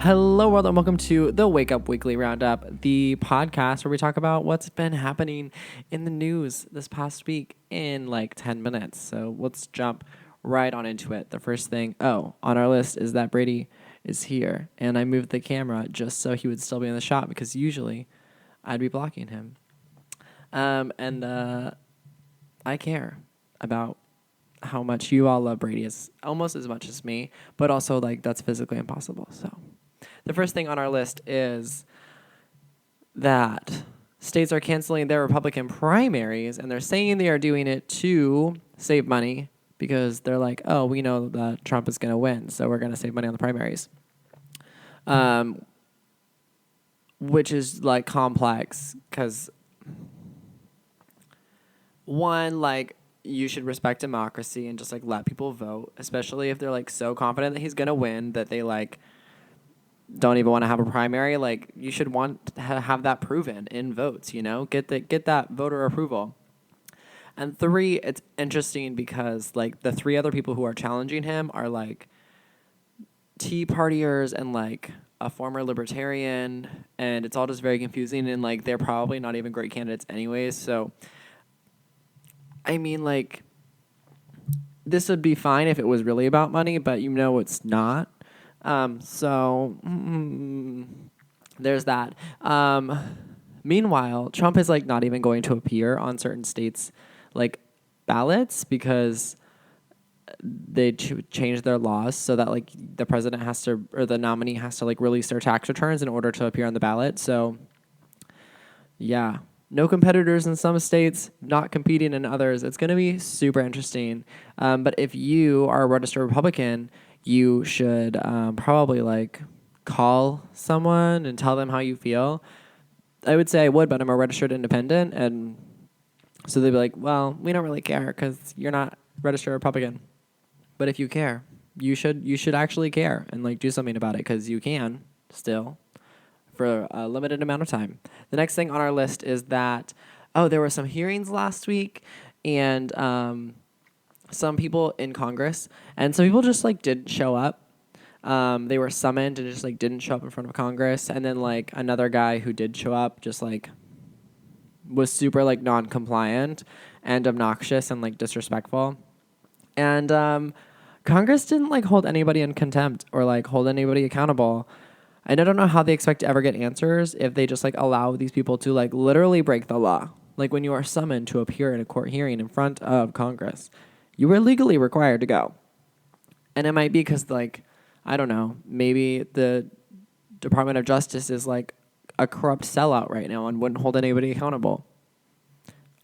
Hello, world, and welcome to the Wake Up Weekly Roundup, the podcast where we talk about what's been happening in the news this past week in like 10 minutes. So let's jump right on into it. The first thing, on our list is that Brady is here, and I moved the camera just so he would still be in the shot because usually I'd be blocking him. I care about how much you all love Brady as almost as much as me, but also like that's physically impossible. So the first thing on our list is that states are canceling their Republican primaries, and they're saying they are doing it to save money because they're like, oh, we know that Trump is going to win, so we're going to save money on the primaries. Which is like complex because one, like, you should respect democracy and just like let people vote, especially if they're like so confident that he's going to win that they like don't even want to have a primary. Like, you should want to have that proven in votes, you know, get that voter approval. And three, it's interesting because like the three other people who are challenging him are like Tea Partiers and like a former libertarian, and it's all just very confusing, and like they're probably not even great candidates anyways. So I mean, like, this would be fine if it was really about money, but you know it's not. There's that. Meanwhile, Trump is like not even going to appear on certain states' like ballots because they changed their laws so that like the president has to, or the nominee has to like release their tax returns in order to appear on the ballot. So yeah, no competitors in some states, not competing in others. It's going to be super interesting. But if you are a registered Republican, you should probably like call someone and tell them how you feel. I would say I would, but I'm a registered independent. And so they'd be like, well, we don't really care because you're not registered Republican. But if you care, you should actually care and like do something about it because you can still for a limited amount of time. The next thing on our list is that, there were some hearings last week, and some people in Congress, and some people just like didn't show up. They were summoned and just like didn't show up in front of Congress, and then like another guy who did show up just like was super like non-compliant and obnoxious and like disrespectful. And Congress didn't like hold anybody in contempt or like hold anybody accountable. And I don't know how they expect to ever get answers if they just like allow these people to like literally break the law. Like when you are summoned to appear in a court hearing in front of Congress, you are legally required to go. And it might be because like, I don't know, maybe the Department of Justice is like a corrupt sellout right now and wouldn't hold anybody accountable.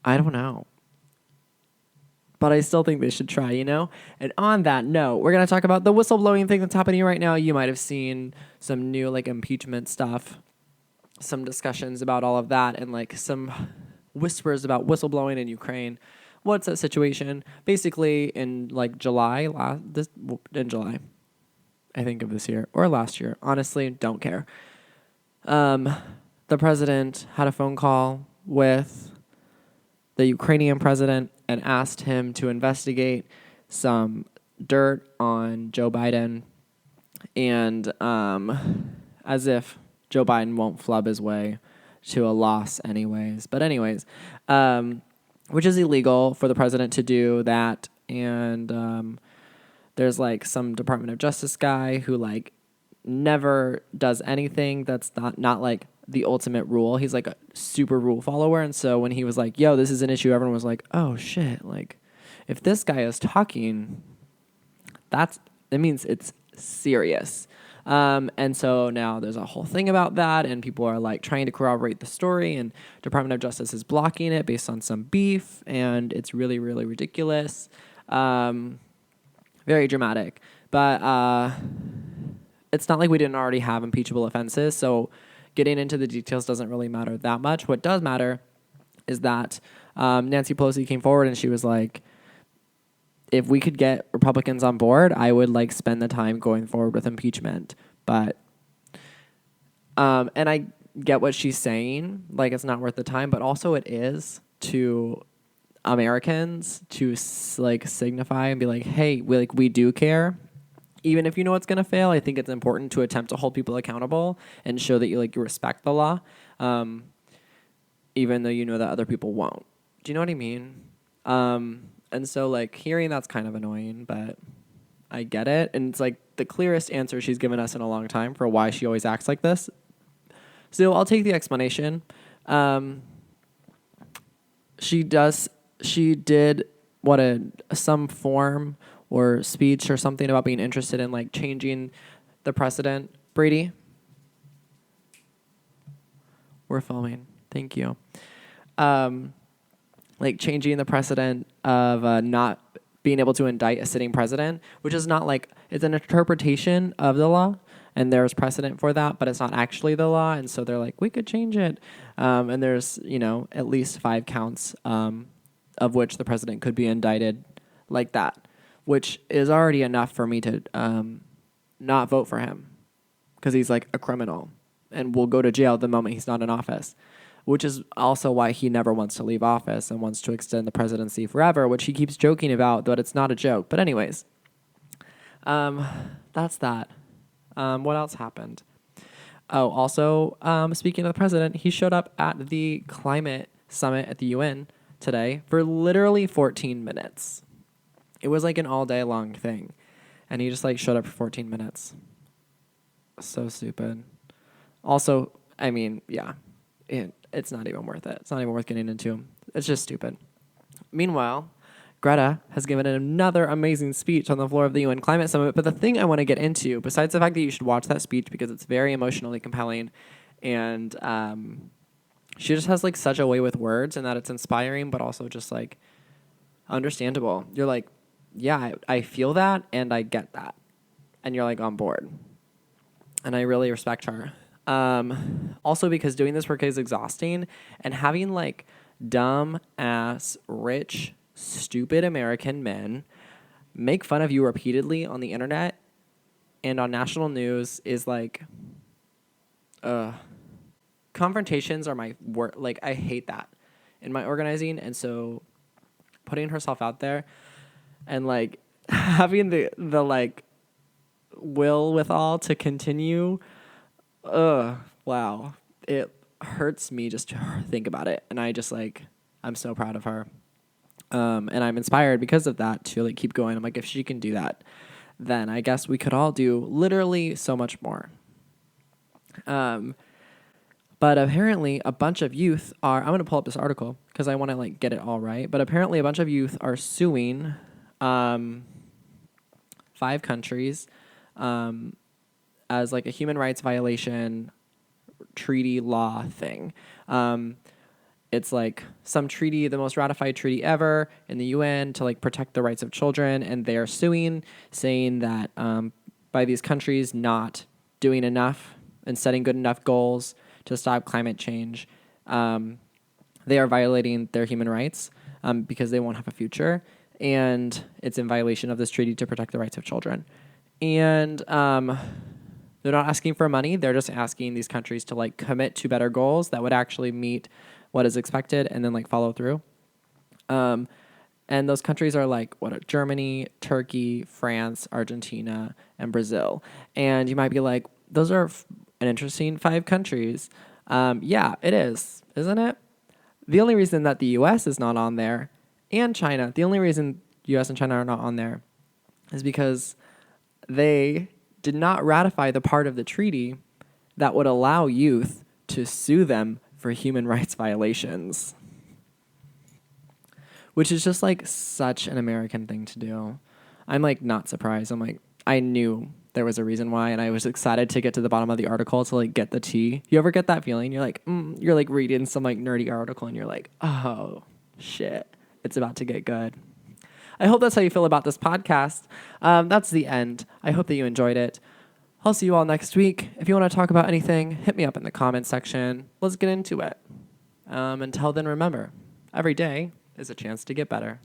I don't know. But I still think they should try, you know? And on that note, we're going to talk about the whistleblowing thing that's happening right now. You might have seen some new, like, impeachment stuff, some discussions about all of that, and, like, some whispers about whistleblowing in Ukraine. What's that situation? Basically, in, like, July, I think of this year, or last year. Honestly, don't care. The president had a phone call with the Ukrainian president and asked him to investigate some dirt on Joe Biden, and as if Joe Biden won't flub his way to a loss anyways. But anyways, which is illegal for the president to do that, and there's like some Department of Justice guy who like never does anything that's not like the ultimate rule. He's like a super rule follower. And so when he was like, yo, this is an issue, everyone was like, oh shit. Like if this guy is talking, that means it's serious. And so now there's a whole thing about that, and people are like trying to corroborate the story, and Department of Justice is blocking it based on some beef, and it's really, really ridiculous. Very dramatic. But it's not like we didn't already have impeachable offenses, so getting into the details doesn't really matter that much. What does matter is that Nancy Pelosi came forward and she was like, if we could get Republicans on board, I would like spend the time going forward with impeachment. But, and I get what she's saying, like it's not worth the time, but also it is to Americans to like signify and be like, hey, we do care. even if you know it's going to fail, I think it's important to attempt to hold people accountable and show that you respect the law, even though you know that other people won't. Do you know what I mean? And so hearing that's kind of annoying, but I get it. And it's the clearest answer she's given us in a long time for why she always acts like this. So I'll take the explanation. She did some form or speech or something about being interested in changing the precedent. Brady, we're filming. Thank you. Changing the precedent of not being able to indict a sitting president, which is not it's an interpretation of the law, and there's precedent for that, but it's not actually the law, and so they're we could change it. And there's, at least 5 counts of which the president could be indicted like that, which is already enough for me to not vote for him because he's a criminal and will go to jail the moment he's not in office, which is also why he never wants to leave office and wants to extend the presidency forever, which he keeps joking about, but it's not a joke. But anyways, that's that. What else happened? Oh, also, speaking of the president, he showed up at the climate summit at the UN today for literally 14 minutes. It was an all day long thing. And he just showed up for 14 minutes. So stupid. Also, I mean, yeah, it's not even worth it. It's not even worth getting into. It's just stupid. Meanwhile, Greta has given another amazing speech on the floor of the UN Climate Summit. But the thing I want to get into, besides the fact that you should watch that speech because it's very emotionally compelling, and she just has such a way with words, and that it's inspiring, but also just understandable. You're yeah, I feel that, and I get that, and you're on board, and I really respect her. Also because doing this work is exhausting, and having dumb ass rich stupid American men make fun of you repeatedly on the internet and on national news is confrontations are my work. I hate that in my organizing, and so putting herself out there and having the will with all to continue, wow, it hurts me just to think about it, and I just I'm so proud of her. And I'm inspired because of that to keep going. I'm if she can do that, then I guess we could all do literally so much more. But apparently a bunch of youth are, I'm going to pull up this article because I want to get it all right. But apparently a bunch of youth are suing 5 countries as a human rights violation treaty law thing. It's some treaty, the most ratified treaty ever in the UN to protect the rights of children. And they are suing, saying that by these countries not doing enough and setting good enough goals to stop climate change, they are violating their human rights because they won't have a future. And it's in violation of this treaty to protect the rights of children. And they're not asking for money. They're just asking these countries to commit to better goals that would actually meet what is expected and then follow through. And those countries are Germany, Turkey, France, Argentina, and Brazil. And you might be those are an interesting 5 countries. Yeah, it is, isn't it? The only reason that the U.S. is not on there, and China, the only reason U.S. and China are not on there is because they did not ratify the part of the treaty that would allow youth to sue them for human rights violations, which is just such an American thing to do. I'm not surprised. I knew there was a reason why, and I was excited to get to the bottom of the article to get the tea. You ever get that feeling? You're you're reading some nerdy article and you're oh shit, it's about to get good. I hope that's how you feel about this podcast. That's the end. I hope that you enjoyed it. I'll see you all next week. If you want to talk about anything, hit me up in the comments section. Let's get into it. Until then, remember, every day is a chance to get better.